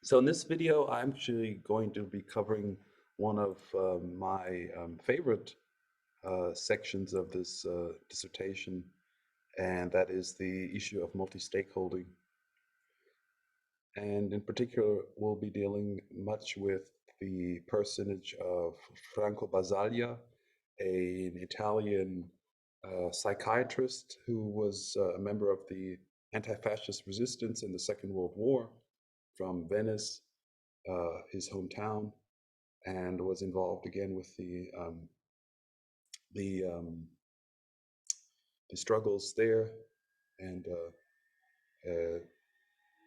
So in this video, I'm actually going to be covering one of my favorite sections of this dissertation, and that is the issue of multi-stakeholding. And in particular, we'll be dealing much with the personage of Franco Basaglia, an Italian psychiatrist who was a member of the anti-fascist resistance in the Second World War from Venice, his hometown, and was involved again with the um, the struggles there, and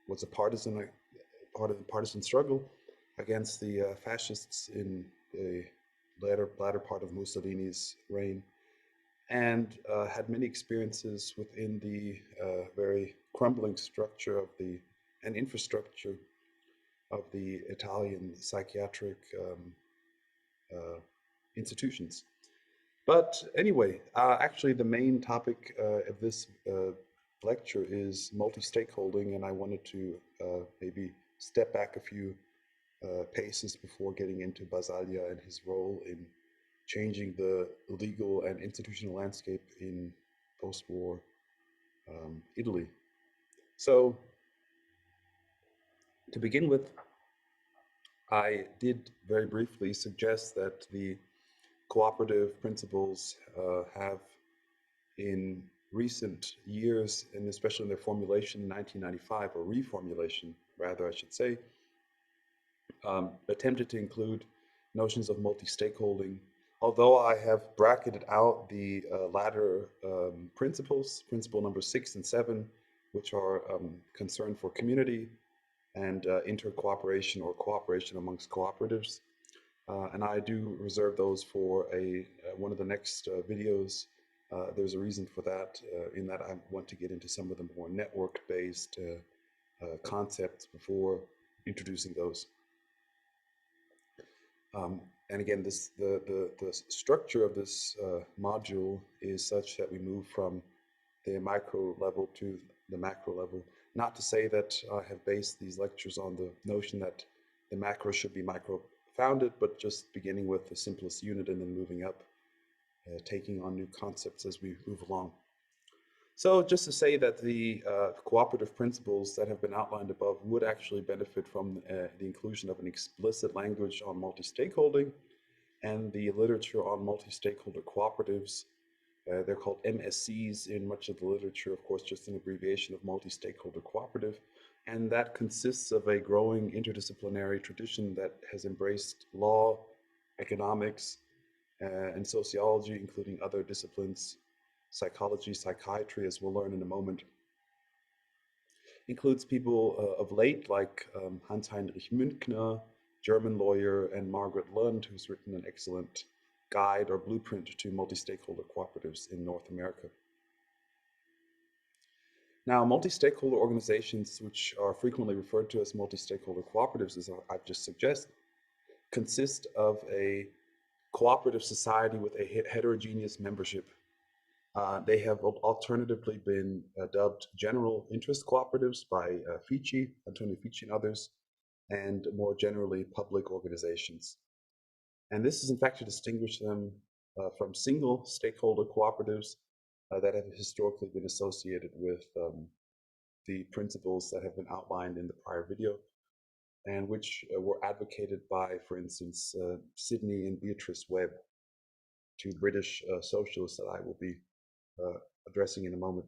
was a part of the partisan struggle against the fascists in the latter part of Mussolini's reign, and had many experiences within the very crumbling structure of the and infrastructure of the Italian psychiatric institutions. But anyway, actually, the main topic of this lecture is multi-stakeholding, and I wanted to maybe step back a few paces before getting into Basaglia and his role in changing the legal and institutional landscape in post-war Italy. So, to begin with, I did very briefly suggest that the cooperative principles have in recent years, and especially in their formulation in 1995, or reformulation, rather, I should say, attempted to include notions of multi-stakeholding. Although I have bracketed out the latter principles, principle number 6 and 7, which are concerned for community and inter-cooperation or cooperation amongst cooperatives. And I do reserve those for one of the next videos. There's a reason for that, in that I want to get into some of the more network-based concepts before introducing those. And again, the structure of this module is such that we move from the micro level to the macro level. Not to say that I have based these lectures on the notion that the macro should be micro founded, but just beginning with the simplest unit and then moving up, taking on new concepts as we move along. So just to say that the cooperative principles that have been outlined above would actually benefit from the inclusion of an explicit language on multi-stakeholding and the literature on multi-stakeholder cooperatives. They're called MSCs in much of the literature, of course, just an abbreviation of multi-stakeholder cooperative. And that consists of a growing interdisciplinary tradition that has embraced law, economics, and sociology, including other disciplines, psychology, psychiatry, as we'll learn in a moment. Includes people of late like Hans-Heinrich Münchner, German lawyer, and Margaret Lund, who's written an excellent guide or blueprint to multi-stakeholder cooperatives in North America. Now, multi-stakeholder organizations, which are frequently referred to as multi-stakeholder cooperatives, as I've just suggested, consist of a cooperative society with a heterogeneous membership. They have alternatively been dubbed general interest cooperatives by Antonio Fici and others, and more generally public organizations. And this is in fact to distinguish them from single stakeholder cooperatives that have historically been associated with the principles that have been outlined in the prior video, and which were advocated by, for instance, Sidney and Beatrice Webb, two British socialists that I will be addressing in a moment.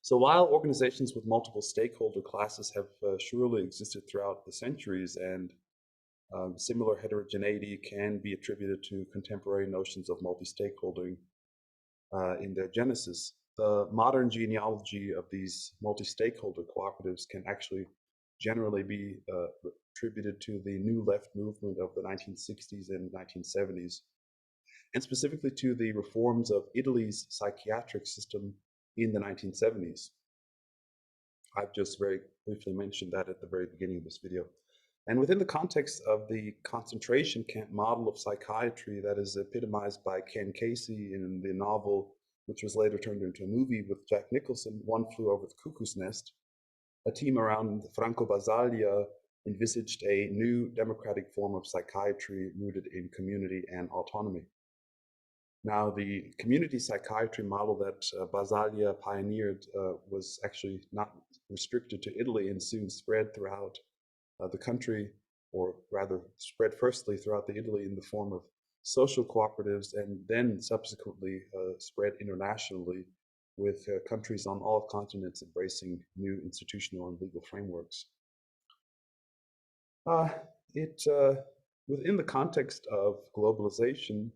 So while organizations with multiple stakeholder classes have surely existed throughout the centuries, and similar heterogeneity can be attributed to contemporary notions of multi-stakeholding in their genesis, the modern genealogy of these multi-stakeholder cooperatives can actually generally be attributed to the New Left movement of the 1960s and 1970s, and specifically to the reforms of Italy's psychiatric system in the 1970s. I've just very briefly mentioned that at the very beginning of this video. And within the context of the concentration camp model of psychiatry that is epitomized by Ken Casey in the novel, which was later turned into a movie with Jack Nicholson, One Flew Over the Cuckoo's Nest, a team around Franco Basaglia envisaged a new democratic form of psychiatry rooted in community and autonomy. Now, the community psychiatry model that Basaglia pioneered was actually not restricted to Italy and soon spread throughout the country, or rather spread firstly throughout the Italy in the form of social cooperatives and then subsequently spread internationally with countries on all continents embracing new institutional and legal frameworks. Uh, it Within the context of globalization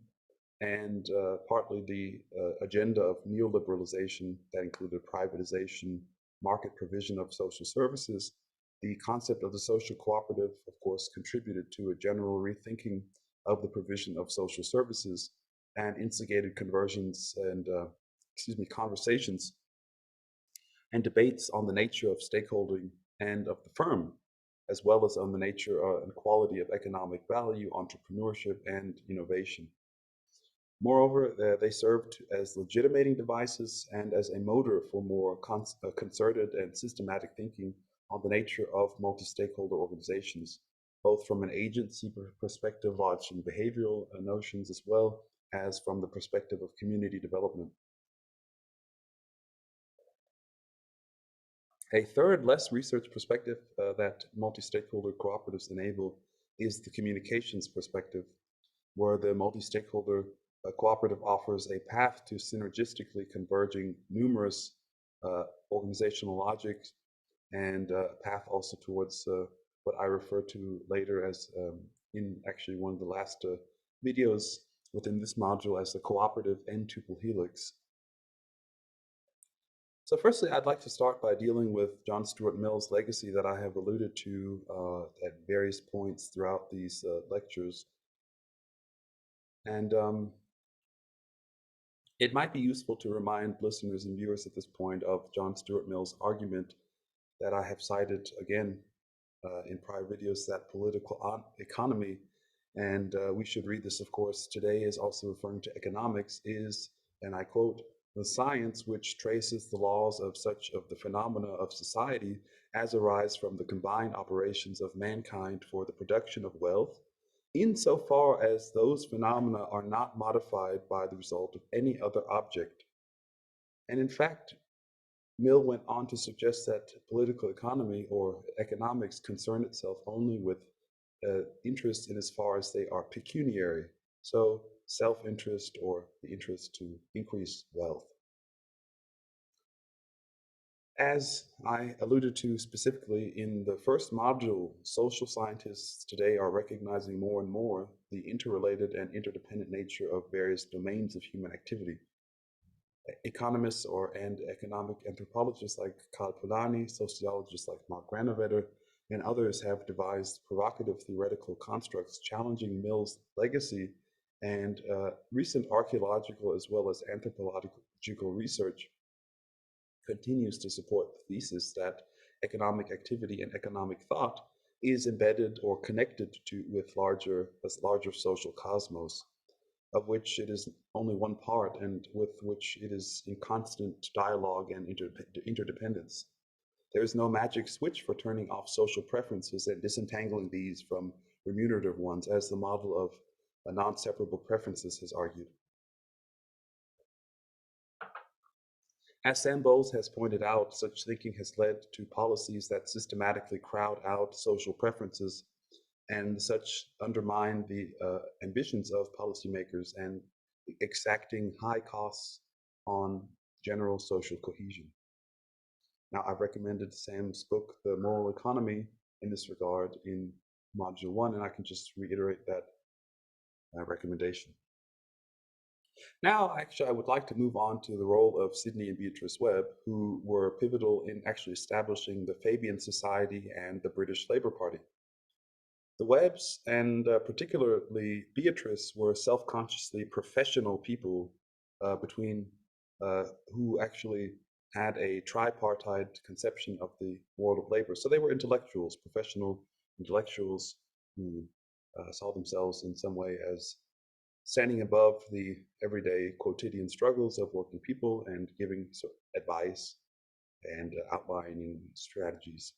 and partly the agenda of neoliberalization that included privatization, market provision of social services, the concept of the social cooperative, of course, contributed to a general rethinking of the provision of social services and instigated conversions and, conversations and debates on the nature of stakeholding and of the firm, as well as on the nature and quality of economic value, entrepreneurship, and innovation. Moreover, they served as legitimating devices and as a motor for more concerted and systematic thinking on the nature of multi-stakeholder organizations, both from an agency perspective, watching behavioral notions, as well as from the perspective of community development. A third, less research perspective that multi-stakeholder cooperatives enable is the communications perspective, where the multi-stakeholder cooperative offers a path to synergistically converging numerous organizational logics and a path also towards what I refer to later as, in actually one of the last videos within this module, as the cooperative n-tuple helix. So firstly, I'd like to start by dealing with John Stuart Mill's legacy that I have alluded to at various points throughout these lectures. And it might be useful to remind listeners and viewers at this point of John Stuart Mill's argument that I have cited again in prior videos, that political economy, and we should read this, of course, today is also referring to economics, is, and I quote, the science which traces the laws of such of the phenomena of society as arise from the combined operations of mankind for the production of wealth, insofar as those phenomena are not modified by the result of any other object. And in fact, Mill went on to suggest that political economy or economics concern itself only with interests in as far as they are pecuniary, so self-interest or the interest to increase wealth. As I alluded to specifically in the first module, social scientists today are recognizing more and more the interrelated and interdependent nature of various domains of human activity. Economists and economic anthropologists like Karl Polanyi, sociologists like Mark Granovetter, and others have devised provocative theoretical constructs challenging Mill's legacy, and recent archaeological as well as anthropological research continues to support the thesis that economic activity and economic thought is embedded or connected with larger social cosmos, of which it is only one part and with which it is in constant dialogue and interdependence. There is no magic switch for turning off social preferences and disentangling these from remunerative ones, as the model of non-separable preferences has argued. As Sam Bowles has pointed out, such thinking has led to policies that systematically crowd out social preferences and such undermine the ambitions of policymakers and exacting high costs on general social cohesion. Now, I've recommended Sam's book, The Moral Economy, in this regard in Module 1, and I can just reiterate that recommendation. Now, actually, I would like to move on to the role of Sidney and Beatrice Webb, who were pivotal in actually establishing the Fabian Society and the British Labour Party. The Webbs, and particularly Beatrice, were self-consciously professional people who actually had a tripartite conception of the world of labor. So they were intellectuals, professional intellectuals who saw themselves in some way as standing above the everyday quotidian struggles of working people and giving advice and outlining strategies.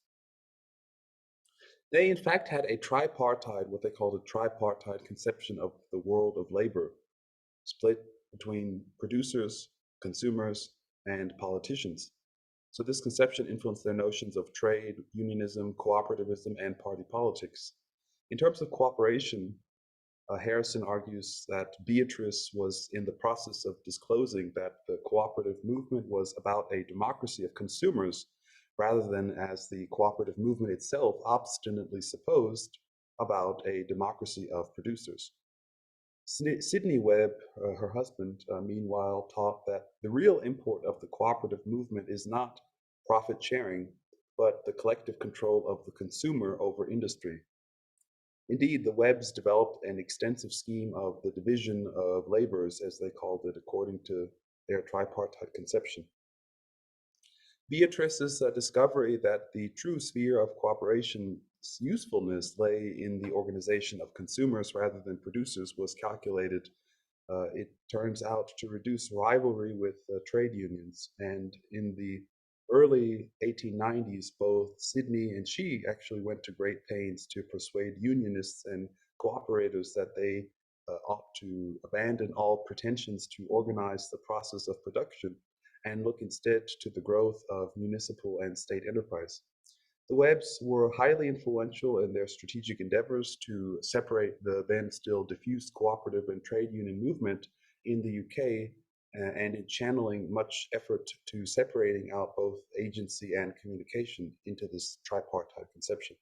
They, in fact, had a tripartite, what they called a tripartite conception of the world of labor, split between producers, consumers, and politicians. So this conception influenced their notions of trade, unionism, cooperativism, and party politics. In terms of cooperation, Harrison argues that Beatrice was in the process of disclosing that the cooperative movement was about a democracy of consumers rather than, as the cooperative movement itself obstinately supposed, about a democracy of producers. Sidney Webb, her husband, meanwhile, taught that the real import of the cooperative movement is not profit sharing, but the collective control of the consumer over industry. Indeed, the Webbs developed an extensive scheme of the division of labors, as they called it, according to their tripartite conception. Beatrice's discovery that the true sphere of cooperation's usefulness lay in the organization of consumers rather than producers was calculated, it turns out, to reduce rivalry with trade unions. And in the early 1890s, both Sidney and she actually went to great pains to persuade unionists and cooperators that they ought to abandon all pretensions to organize the process of production and look instead to the growth of municipal and state enterprise. The Webbs were highly influential in their strategic endeavors to separate the then still diffuse cooperative and trade union movement in the UK, and in channeling much effort to separating out both agency and communication into this tripartite conception.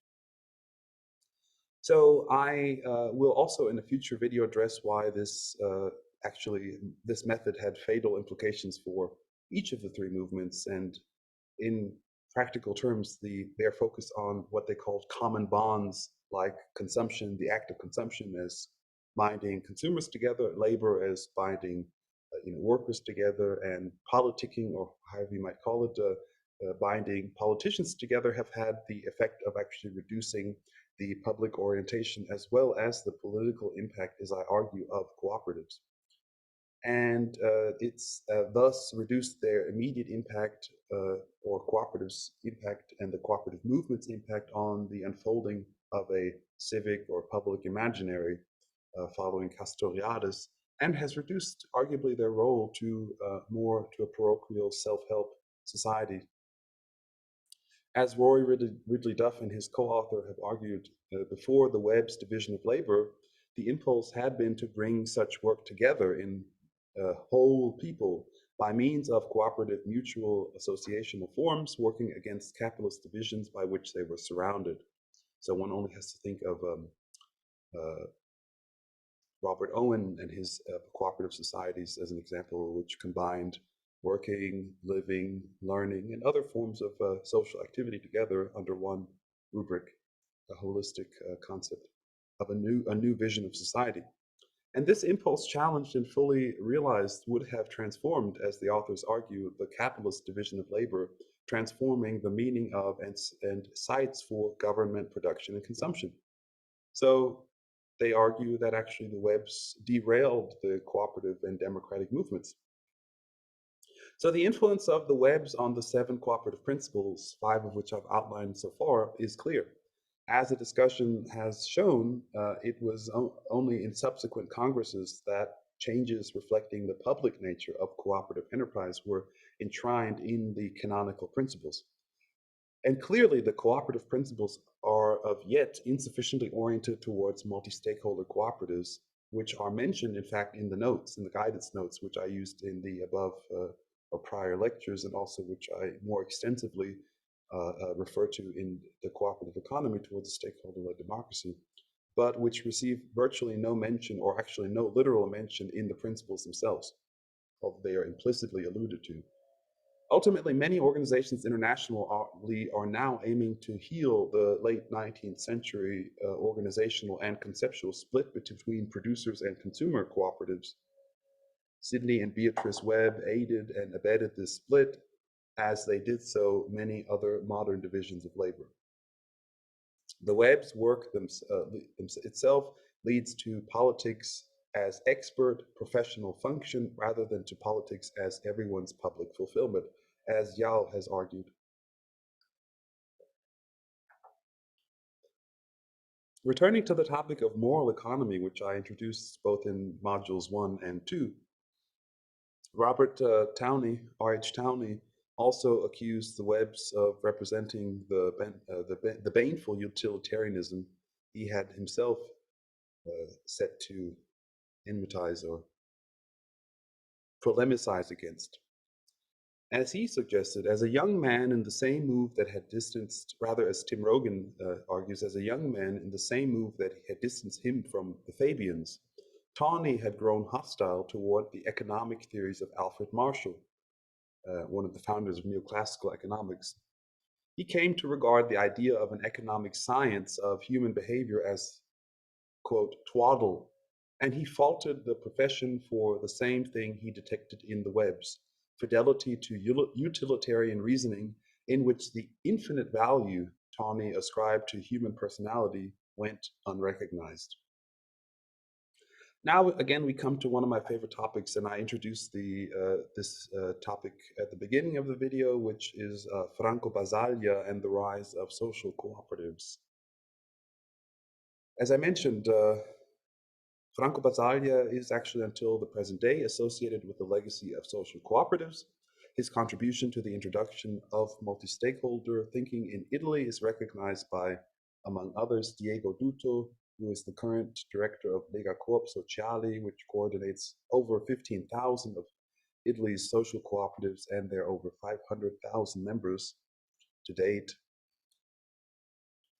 So I will also in a future video address why this this method had fatal implications for each of the three movements, and in practical terms, they're focused on what they called common bonds, like consumption, the act of consumption as binding consumers together, labor as binding workers together, and politicking, or however you might call it, binding politicians together, have had the effect of actually reducing the public orientation as well as the political impact, as I argue, of cooperatives. And it's thus reduced their immediate impact, or cooperatives' impact, and the cooperative movement's impact on the unfolding of a civic or public imaginary following Castoriadis, and has reduced arguably their role to more to a parochial self-help society. As Rory Ridley Duff and his co-author have argued, before the Webb's division of labor, the impulse had been to bring such work together in whole people by means of cooperative mutual associational forms working against capitalist divisions by which they were surrounded. So one only has to think of Robert Owen and his cooperative societies as an example, which combined working, living, learning, and other forms of social activity together under one rubric, a holistic concept of a new vision of society. And this impulse, challenged and fully realized, would have transformed, as the authors argue, the capitalist division of labor, transforming the meaning of and sites for government production and consumption. So they argue that actually the Webbs derailed the cooperative and democratic movements. So the influence of the Webbs on the 7 cooperative principles, 5 of which I've outlined so far, is clear. As the discussion has shown, it was only in subsequent Congresses that changes reflecting the public nature of cooperative enterprise were enshrined in the canonical principles. And clearly, the cooperative principles are of yet insufficiently oriented towards multi-stakeholder cooperatives, which are mentioned, in fact, in the notes, in the guidance notes, which I used in the above or prior lectures, and also which I more extensively refer to in the cooperative economy towards a stakeholder-led democracy, but which receive virtually no mention, or actually no literal mention, in the principles themselves, although they are implicitly alluded to. Ultimately, many organizations internationally are now aiming to heal the late 19th century organizational and conceptual split between producers and consumer cooperatives. Sidney and Beatrice Webb aided and abetted this split, as they did so many other modern divisions of labor. The Webb's work itself leads to politics as expert professional function rather than to politics as everyone's public fulfillment, as Yao has argued. Returning to the topic of moral economy, which I introduced both in modules 1 and 2, Robert Towney, R.H. Towney, also accused the Webbs of representing the baneful utilitarianism he had himself set to enmitize or polemicize against. As he suggested, as a young man in the same move that had distanced, rather as Tim Rogan argues, as a young man in the same move that had distanced him from the Fabians, Tawney had grown hostile toward the economic theories of Alfred Marshall, one of the founders of neoclassical economics. He came to regard the idea of an economic science of human behavior as, quote, twaddle, and he faulted the profession for the same thing he detected in the Webbs, fidelity to utilitarian reasoning in which the infinite value Tawney ascribed to human personality went unrecognized. Now, again, we come to one of my favorite topics, and I introduced this topic at the beginning of the video, which is Franco Basaglia and the rise of social cooperatives. As I mentioned, Franco Basaglia is actually until the present day associated with the legacy of social cooperatives. His contribution to the introduction of multi-stakeholder thinking in Italy is recognized by, among others, Diego Duto, who is the current director of Lega Coop Sociali, which coordinates over 15,000 of Italy's social cooperatives and their over 500,000 members to date.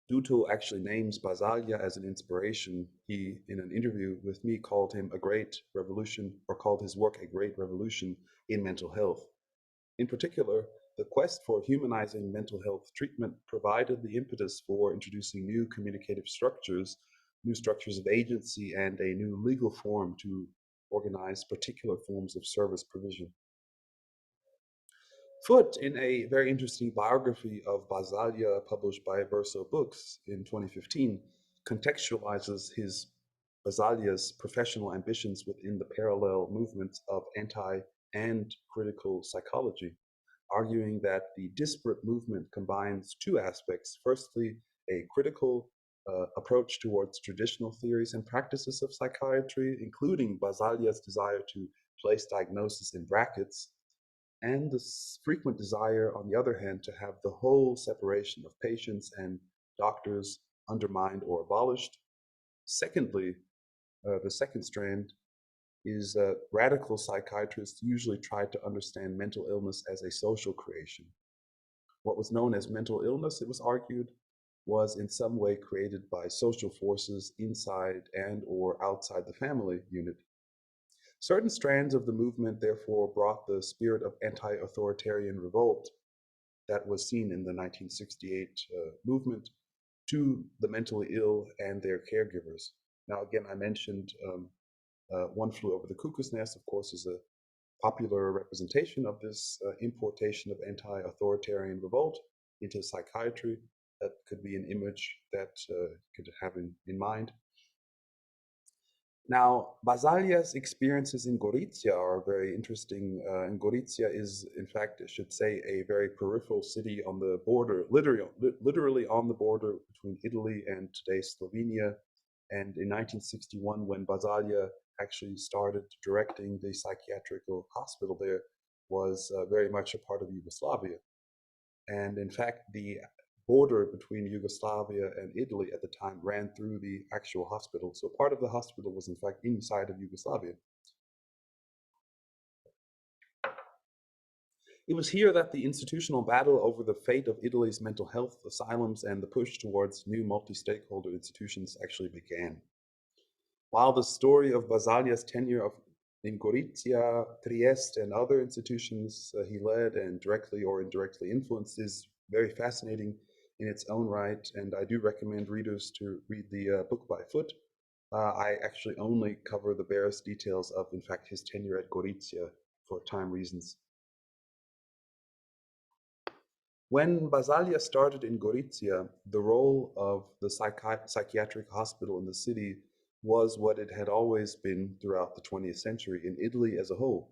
Duto actually names Basaglia as an inspiration. He, in an interview with me, called him a great revolution, or called his work a great revolution in mental health. In particular, the quest for humanizing mental health treatment provided the impetus for introducing new communicative structures, new structures of agency, and a new legal form to organize particular forms of service provision. Foote, in a very interesting biography of Basaglia published by Verso Books in 2015, contextualizes his Basaglia's professional ambitions within the parallel movements of anti and critical psychology, arguing that the disparate movement combines two aspects. Firstly, a critical approach towards traditional theories and practices of psychiatry, including Basaglia's desire to place diagnosis in brackets, and the frequent desire, on the other hand, to have the whole separation of patients and doctors undermined or abolished. Secondly, the second strand is that radical psychiatrists usually try to understand mental illness as a social creation. What was known as mental illness, it was argued, was in some way created by social forces inside and or outside the family unit. Certain strands of the movement therefore brought the spirit of anti-authoritarian revolt that was seen in the 1968 movement to the mentally ill and their caregivers. Now, again, I mentioned One Flew Over the Cuckoo's Nest, of course, is a popular representation of this importation of anti-authoritarian revolt into psychiatry. That could be an image that you could have in mind. Now, Basaglia's experiences in Gorizia are very interesting. And Gorizia is, in fact, I should say, a very peripheral city on the border, literally on the border between Italy and today's Slovenia. And in 1961, when Basaglia actually started directing the psychiatrical hospital there, was very much a part of Yugoslavia. And in fact, the border between Yugoslavia and Italy at the time ran through the actual hospital. So part of the hospital was in fact inside of Yugoslavia. It was here that the institutional battle over the fate of Italy's mental health asylums and the push towards new multi-stakeholder institutions actually began. While the story of Basaglia's tenure in Gorizia, Trieste, and other institutions he led and directly or indirectly influenced is very fascinating in its own right, and I do recommend readers to read the book by Foote. I actually only cover the barest details of, in fact, his tenure at Gorizia for time reasons. When Basaglia started in Gorizia, the role of the psychiatric hospital in the city was what it had always been throughout the 20th century in Italy as a whole,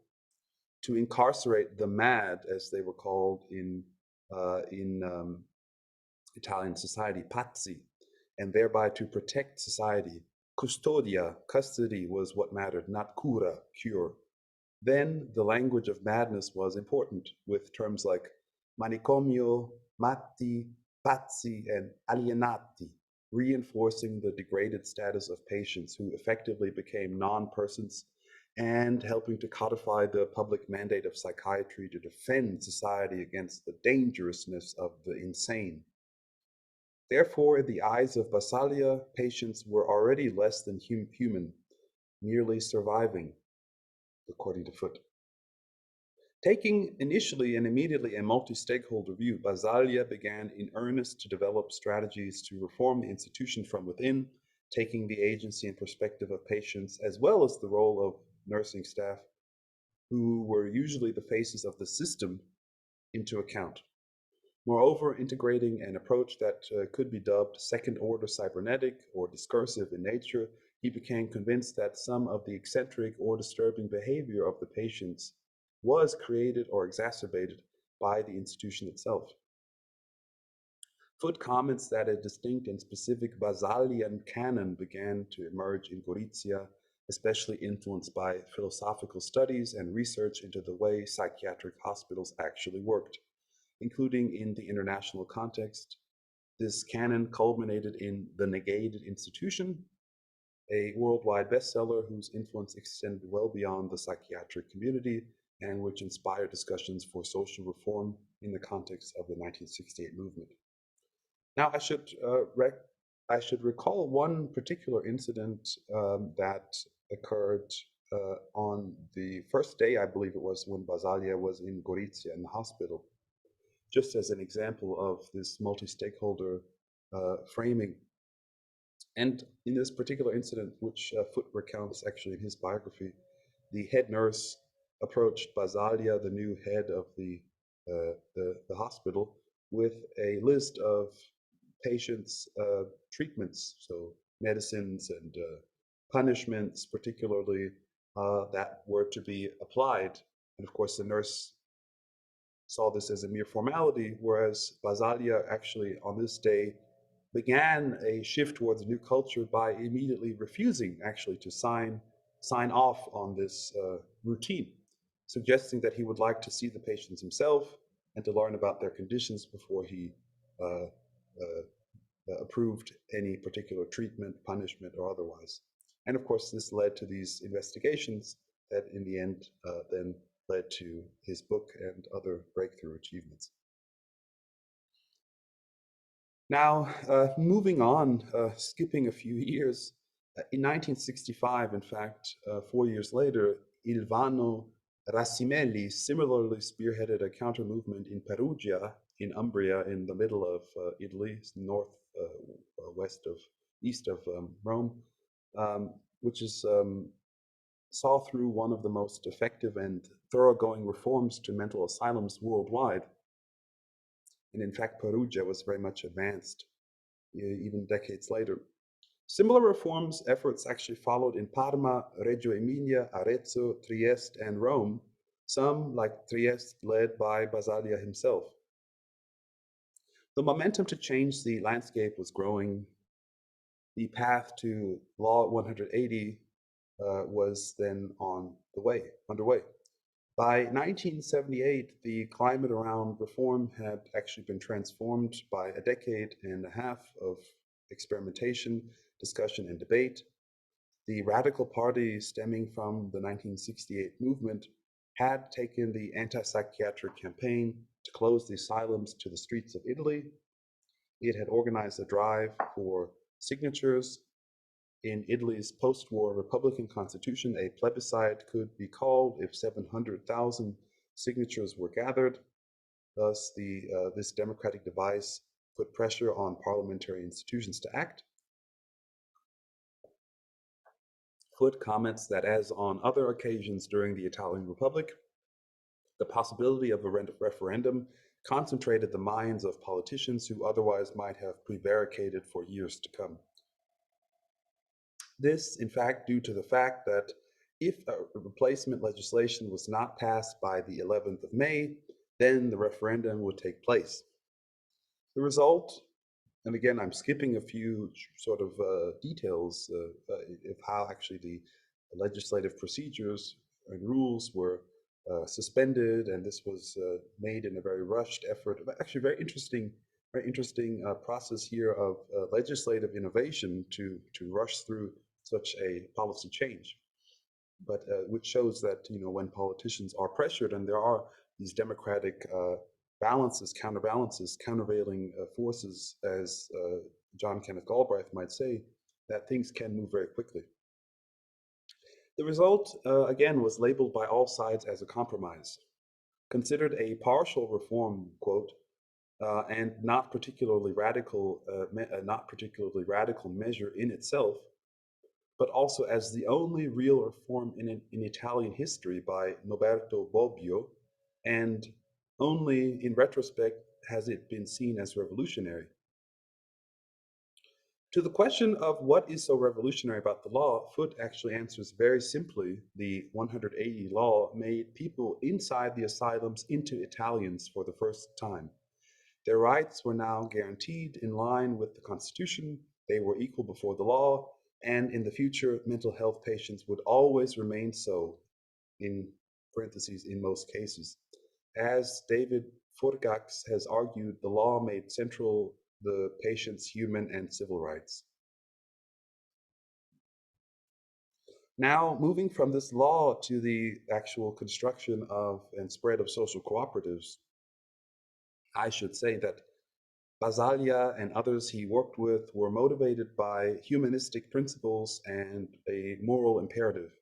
to incarcerate the mad, as they were called in Italian society, pazzi, and thereby to protect society. Custodia, custody, was what mattered, not cura, cure. Then the language of madness was important, with terms like manicomio, matti, pazzi, and alienati, reinforcing the degraded status of patients who effectively became non-persons and helping to codify the public mandate of psychiatry to defend society against the dangerousness of the insane. Therefore, in the eyes of Basaglia, patients were already less than human, merely surviving, according to Foote. Taking initially and immediately a multi-stakeholder view, Basaglia began in earnest to develop strategies to reform the institution from within, taking the agency and perspective of patients, as well as the role of nursing staff, who were usually the faces of the system, into account. Moreover, integrating an approach that could be dubbed second-order cybernetic or discursive in nature, he became convinced that some of the eccentric or disturbing behavior of the patients was created or exacerbated by the institution itself. Foote comments that a distinct and specific Basaglian canon began to emerge in Gorizia, especially influenced by philosophical studies and research into the way psychiatric hospitals actually worked, including in the international context. This canon culminated in The Negated Institution, a worldwide bestseller whose influence extended well beyond the psychiatric community and which inspired discussions for social reform in the context of the 1968 movement. Now, I should recall one particular incident that occurred on the first day, I believe it was, when Basaglia was in Gorizia in the hospital, just as an example of this multi-stakeholder framing. And in this particular incident, which Foote recounts actually in his biography, the head nurse approached Basaglia, the new head of the hospital, with a list of patients' treatments, so medicines and punishments, particularly that were to be applied. And of course, the nurse saw this as a mere formality, whereas Basaglia actually on this day began a shift towards a new culture by immediately refusing actually to sign off on this routine, suggesting that he would like to see the patients himself and to learn about their conditions before he uh, approved any particular treatment, punishment, or otherwise. And of course, this led to these investigations that in the end then led to his book and other breakthrough achievements. Now, moving on, skipping a few years, in 1965, in fact, 4 years later, Ilvano Rasimelli similarly spearheaded a counter movement in Perugia, in Umbria, in the middle of Italy, east of Rome, which is saw through one of the most effective and thoroughgoing reforms to mental asylums worldwide. And in fact, Perugia was very much advanced even decades later. Similar reforms efforts actually followed in Parma, Reggio Emilia, Arezzo, Trieste, and Rome, some, like Trieste, led by Basaglia himself. The momentum to change the landscape was growing. The path to Law 180 was then underway. By 1978, the climate around reform had actually been transformed by a decade and a half of experimentation, discussion, and debate. The Radical Party, stemming from the 1968 movement, had taken the anti-psychiatric campaign to close the asylums to the streets of Italy. It had organized a drive for signatures. In Italy's post-war Republican constitution, a plebiscite could be called if 700,000 signatures were gathered. Thus, this democratic device put pressure on parliamentary institutions to act. Foote comments that as on other occasions during the Italian Republic, the possibility of a referendum concentrated the minds of politicians who otherwise might have prevaricated for years to come. This, in fact, due to the fact that if a replacement legislation was not passed by the 11th of May, then the referendum would take place. The result And again, I'm skipping a few sort of details of how actually the legislative procedures and rules were suspended, and this was made in a very rushed effort. But actually, very interesting process here of legislative innovation to rush through such a policy change. But which shows that when politicians are pressured and there are these democratic balances, counterbalances, countervailing forces, as John Kenneth Galbraith might say, that things can move very quickly. The result, again, was labeled by all sides as a compromise, considered a partial reform, quote, and not particularly radical measure in itself, but also as the only real reform in Italian history by Noberto Bobbio, and only in retrospect has it been seen as revolutionary. To the question of what is so revolutionary about the law, Foote actually answers very simply: the 180 law made people inside the asylums into Italians for the first time. Their rights were now guaranteed in line with the Constitution, they were equal before the law, and in the future, mental health patients would always remain so, in parentheses, in most cases. As David Forgax has argued, the law made central the patient's human and civil rights. Now, moving from this law to the actual construction of and spread of social cooperatives, I should say that Basaglia and others he worked with were motivated by humanistic principles and a moral imperative.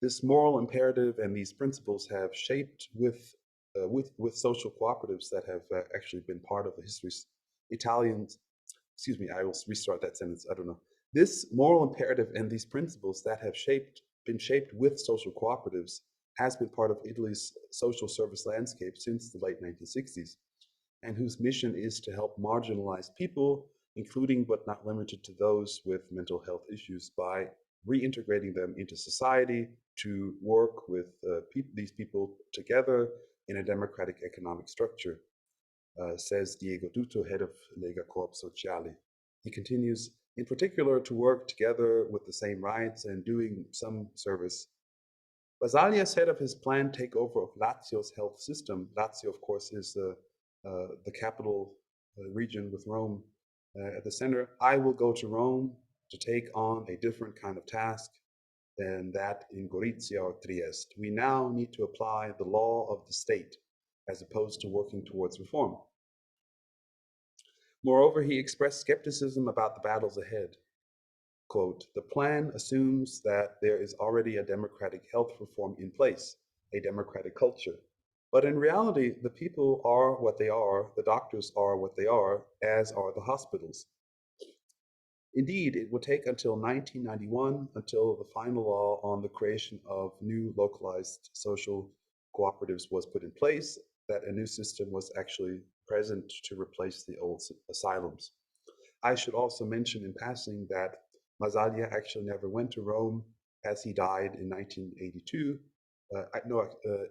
This moral imperative and these principles have shaped with social cooperatives that have actually been part of the history. Italians, excuse me, I will restart that sentence. I don't know. This moral imperative and these principles that have been shaped with social cooperatives has been part of Italy's social service landscape since the late 1960s, and whose mission is to help marginalized people, including but not limited to those with mental health issues, by reintegrating them into society to work with these people together in a democratic economic structure, says Diego Duto, head of Lega Coop Sociali. He continues, in particular, to work together with the same rights and doing some service. Basaglia said of his planned takeover of Lazio's health system. Lazio, of course, is the capital region with Rome at the center. I will go to Rome to take on a different kind of task than that in Gorizia or Trieste. We now need to apply the law of the state as opposed to working towards reform. Moreover, he expressed skepticism about the battles ahead. Quote, the plan assumes that there is already a democratic health reform in place, a democratic culture. But in reality, the people are what they are, the doctors are what they are, as are the hospitals. Indeed, it would take until 1991 until the final law on the creation of new localized social cooperatives was put in place, that a new system was actually present to replace the old asylums. I should also mention in passing that Basaglia actually never went to Rome, as he died in 1982,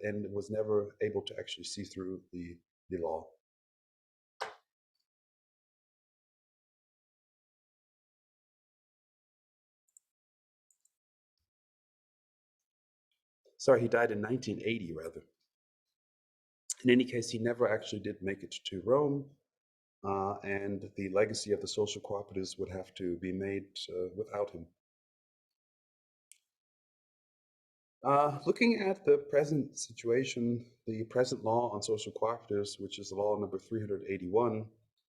and was never able to actually see through the law. Sorry, he died in 1980, rather. In any case, he never actually did make it to Rome, and the legacy of the social cooperatives would have to be made without him. Looking at the present situation, the present law on social cooperatives, which is law number 381,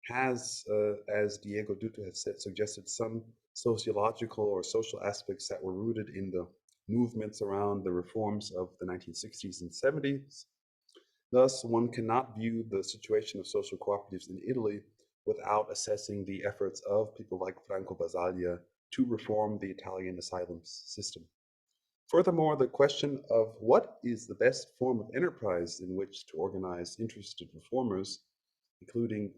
has, as Diego Duto has suggested, some sociological or social aspects that were rooted in the movements around the reforms of the 1960s and 70s. Thus, one cannot view the situation of social cooperatives in Italy without assessing the efforts of people like Franco Basaglia to reform the Italian asylum system. Furthermore, the question of what is the best form of enterprise in which to organize interested reformers, including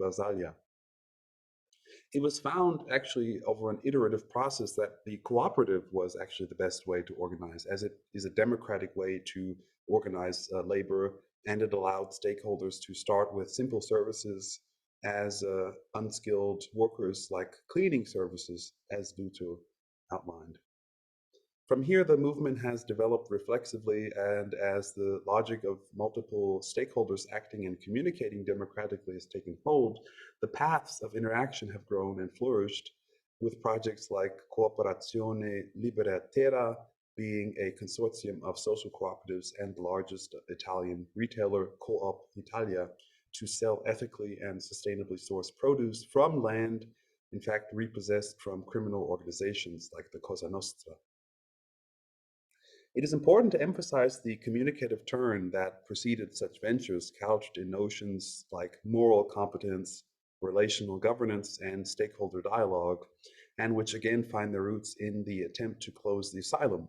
Basaglia. It was found actually over an iterative process that the cooperative was actually the best way to organize, as it is a democratic way to organize labor, and it allowed stakeholders to start with simple services as unskilled workers like cleaning services, as Duto outlined. From here, the movement has developed reflexively, and as the logic of multiple stakeholders acting and communicating democratically has taken hold, the paths of interaction have grown and flourished, with projects like Cooperazione Liberatera being a consortium of social cooperatives and the largest Italian retailer, Coop Italia, to sell ethically and sustainably sourced produce from land, in fact, repossessed from criminal organizations like the Cosa Nostra. It is important to emphasize the communicative turn that preceded such ventures, couched in notions like moral competence, relational governance, and stakeholder dialogue, and which again find their roots in the attempt to close the asylum.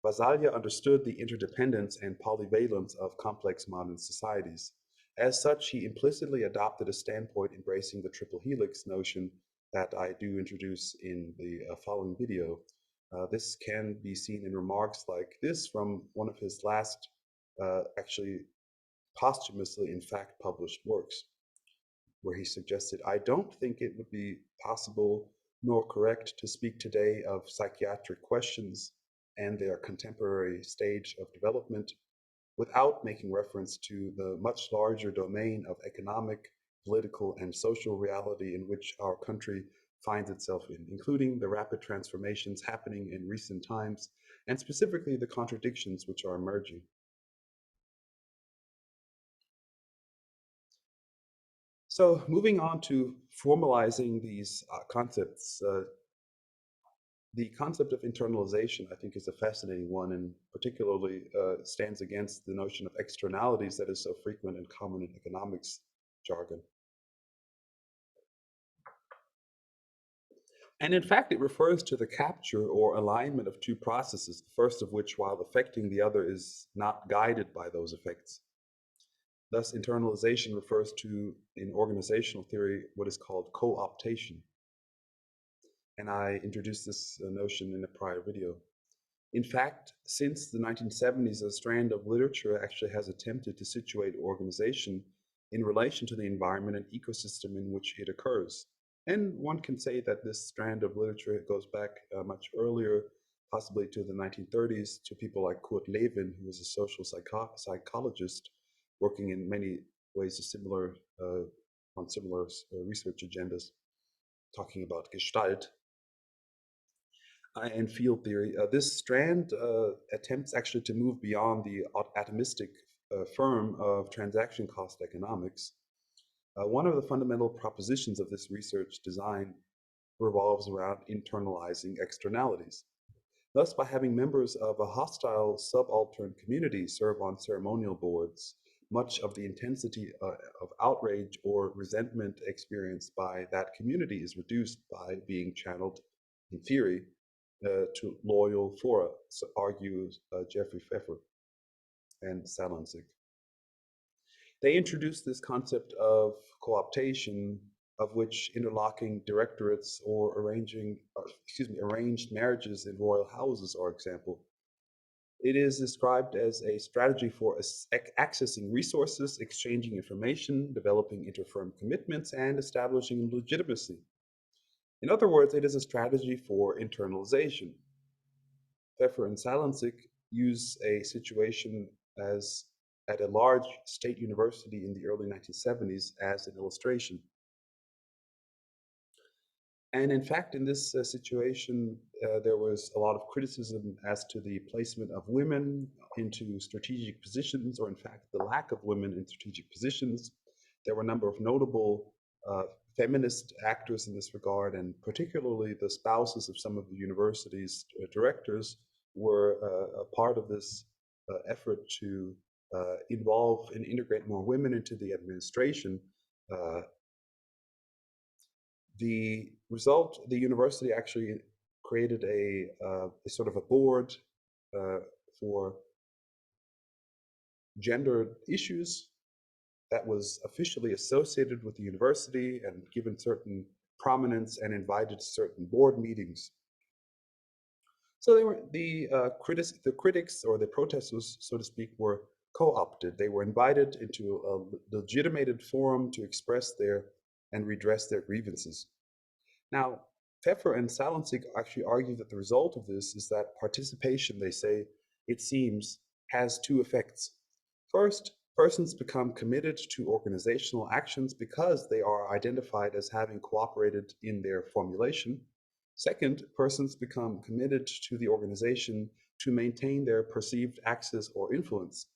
Basaglia understood the interdependence and polyvalence of complex modern societies. As such, he implicitly adopted a standpoint embracing the triple helix notion that I do introduce in the following video. This can be seen in remarks like this from one of his last, actually posthumously, in fact, published works, where he suggested, "I don't think it would be possible nor correct to speak today of psychiatric questions and their contemporary stage of development without making reference to the much larger domain of economic, political, and social reality in which our country finds itself in, including the rapid transformations happening in recent times, and specifically the contradictions which are emerging." So moving on to formalizing these concepts, the concept of internalization, I think, is a fascinating one, and particularly stands against the notion of externalities that is so frequent and common in economics jargon. And in fact, it refers to the capture or alignment of two processes, the first of which, while affecting the other, is not guided by those effects. Thus, internalization refers to, in organizational theory, what is called co-optation. And I introduced this notion in a prior video. In fact, since the 1970s, a strand of literature actually has attempted to situate organization in relation to the environment and ecosystem in which it occurs. And one can say that this strand of literature goes back much earlier, possibly to the 1930s, to people like Kurt Lewin, who was a social psychologist working in many ways on similar research agendas, talking about Gestalt and field theory. This strand attempts actually to move beyond the atomistic firm of transaction cost economics. One of the fundamental propositions of this research design revolves around internalizing externalities. Thus, by having members of a hostile subaltern community serve on ceremonial boards, much of the intensity of outrage or resentment experienced by that community is reduced by being channeled, in theory, to loyal fora, so argues Jeffrey Pfeffer and Salanzig. They introduced this concept of co-optation, of which interlocking directorates or arranged marriages in royal houses are example. It is described as a strategy for accessing resources, exchanging information, developing interfirm commitments, and establishing legitimacy. In other words, it is a strategy for internalization. Pfeffer and Salanzig use a situation as at a large state university in the early 1970s as an illustration. And in fact, in this situation, there was a lot of criticism as to the placement of women into strategic positions, or in fact, the lack of women in strategic positions. There were a number of notable feminist actors in this regard, and particularly the spouses of some of the university's directors were a part of this effort to involve and integrate more women into the administration. The result, the university actually created a sort of a board for gender issues that was officially associated with the university and given certain prominence and invited to certain board meetings. So they were the critics or the protesters, so to speak, were co-opted. They were invited into a legitimated forum to express their and redress their grievances. Now, Pfeffer and Salensig actually argue that the result of this is that participation, they say, it seems, has two effects. First, persons become committed to organizational actions because they are identified as having cooperated in their formulation. Second, persons become committed to the organization to maintain their perceived access or influence.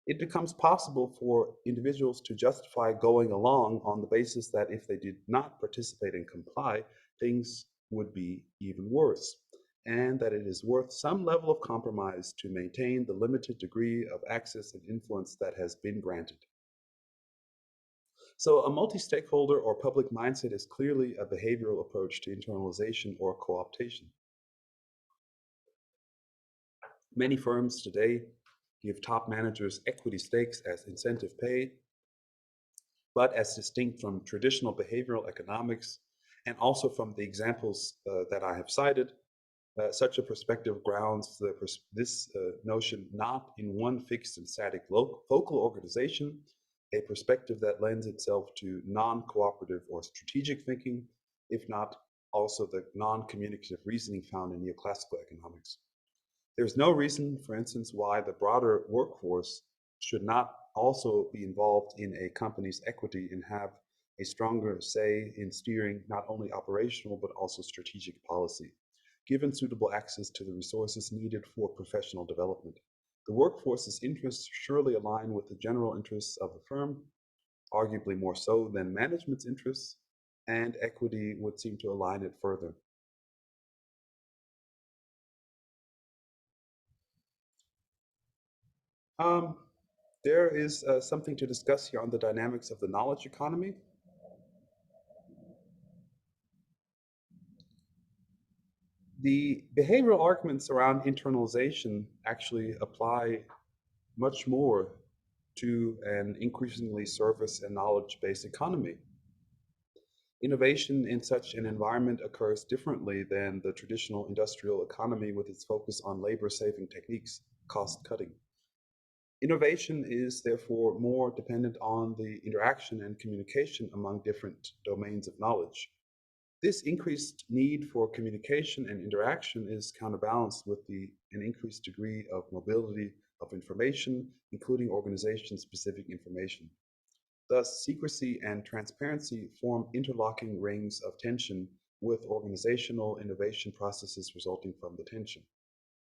It becomes possible for individuals to justify going along on the basis that if they did not participate and comply, things would be even worse, and that it is worth some level of compromise to maintain the limited degree of access and influence that has been granted. So, a multi stakeholder or public mindset is clearly a behavioral approach to internalization or co optation. Many firms today give top managers equity stakes as incentive pay, but as distinct from traditional behavioral economics and also from the examples that I have cited, such a perspective grounds this notion not in one fixed and static focal organization, a perspective that lends itself to non-cooperative or strategic thinking, if not also the non-communicative reasoning found in neoclassical economics. There's no reason, for instance, why the broader workforce should not also be involved in a company's equity and have a stronger say in steering not only operational but also strategic policy, given suitable access to the resources needed for professional development. The workforce's interests surely align with the general interests of the firm, arguably more so than management's interests, and equity would seem to align it further. Um, there is something to discuss here on the dynamics of the knowledge economy. The behavioral arguments around internalization actually apply much more to an increasingly service and knowledge-based economy. Innovation in such an environment occurs differently than the traditional industrial economy with its focus on labor-saving techniques, cost cutting. Innovation is therefore more dependent on the interaction and communication among different domains of knowledge. This increased need for communication and interaction is counterbalanced with an increased degree of mobility of information, including organization-specific information. Thus, secrecy and transparency form interlocking rings of tension with organizational innovation processes resulting from the tension.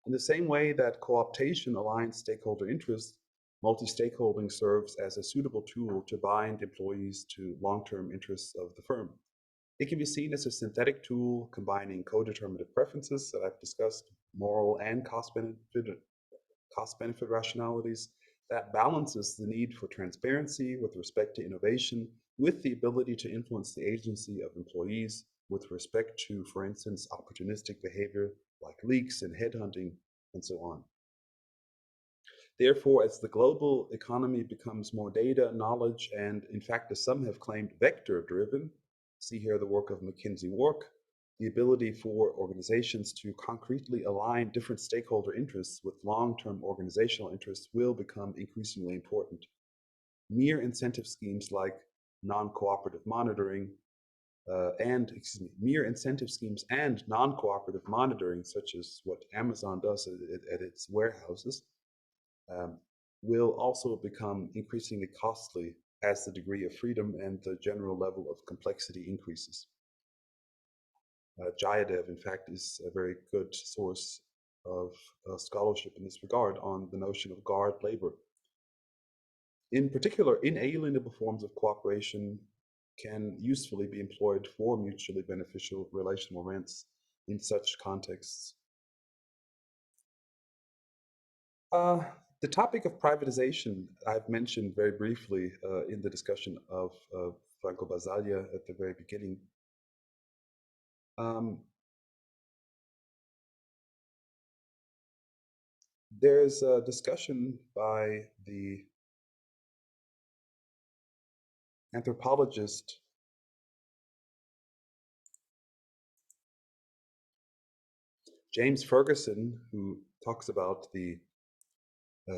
In the same way that co-optation aligns stakeholder interests, multi-stakeholding serves as a suitable tool to bind employees to long-term interests of the firm. It can be seen as a synthetic tool combining co-determinative preferences that I've discussed, moral and cost-benefit rationalities that balances the need for transparency with respect to innovation with the ability to influence the agency of employees with respect to, for instance, opportunistic behavior like leaks and headhunting and so on. Therefore, as the global economy becomes more data, knowledge, and in fact, as some have claimed, vector-driven, see here the work of McKinsey Wark, the ability for organizations to concretely align different stakeholder interests with long-term organizational interests will become increasingly important. Mere incentive schemes like non-cooperative monitoring mere incentive schemes and non-cooperative monitoring, such as what Amazon does at its warehouses, um, will also become increasingly costly as the degree of freedom and the general level of complexity increases. Jayadev, in fact, is a very good source of scholarship in this regard on the notion of guard labor. In particular, inalienable forms of cooperation can usefully be employed for mutually beneficial relational rents in such contexts. Uh, the topic of privatization I've mentioned very briefly in the discussion of Franco Basaglia at the very beginning. Um, there's a discussion by the anthropologist James Ferguson, who talks about uh,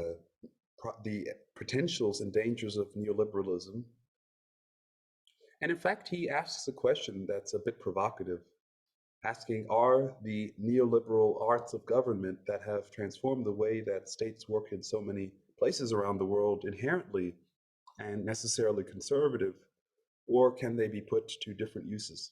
the potentials and dangers of neoliberalism. And in fact, he asks a question that's a bit provocative, asking, are the neoliberal arts of government that have transformed the way that states work in so many places around the world inherently and necessarily conservative, or can they be put to different uses?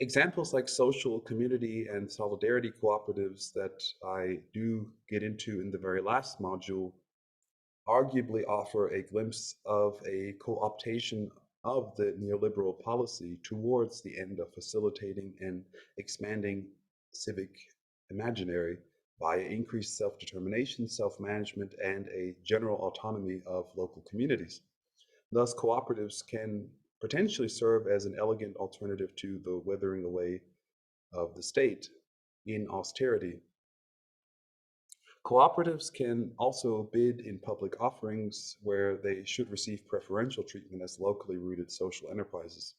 Examples like social, community, and solidarity cooperatives that I do get into in the very last module arguably offer a glimpse of a co-optation of the neoliberal policy towards the end of facilitating and expanding civic imaginary via increased self-determination, self-management, and a general autonomy of local communities. Thus, cooperatives can potentially serve as an elegant alternative to the withering away of the state in austerity. Cooperatives can also bid in public offerings where they should receive preferential treatment as locally rooted social enterprises.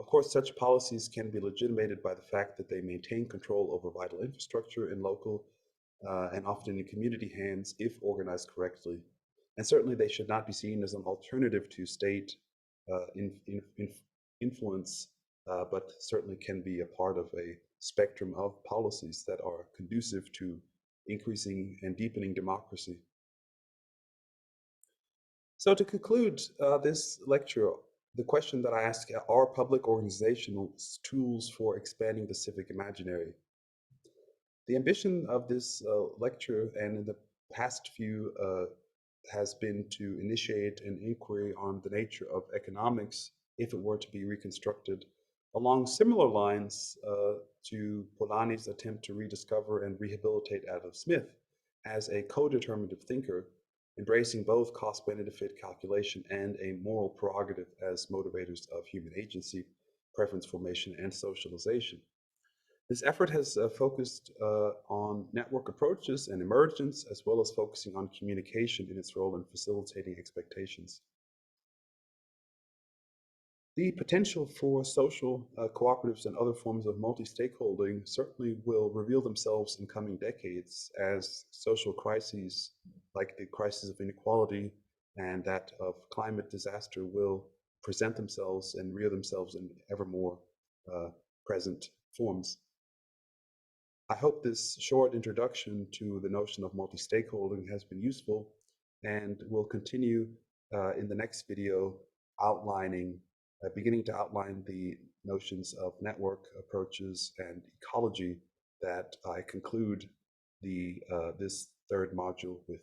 Of course, such policies can be legitimated by the fact that they maintain control over vital infrastructure in local and often in community hands if organized correctly. And certainly they should not be seen as an alternative to state influence, but certainly can be a part of a spectrum of policies that are conducive to increasing and deepening democracy. So to conclude this lecture, the question that I ask, are public organizations tools for expanding the civic imaginary? The ambition of this lecture and in the past few has been to initiate an inquiry on the nature of economics if it were to be reconstructed along similar lines to Polanyi's attempt to rediscover and rehabilitate Adam Smith as a co-determinative thinker, embracing both cost-benefit calculation and a moral prerogative as motivators of human agency, preference formation, and socialization. This effort has focused on network approaches and emergence, as well as focusing on communication in its role in facilitating expectations. The potential for social cooperatives and other forms of multi-stakeholding certainly will reveal themselves in coming decades as social crises like the crisis of inequality and that of climate disaster will present themselves and rear themselves in ever more present forms. I hope this short introduction to the notion of multi-stakeholding has been useful, and we'll continue in the next video beginning to outline the notions of network approaches and ecology that I conclude this third module with.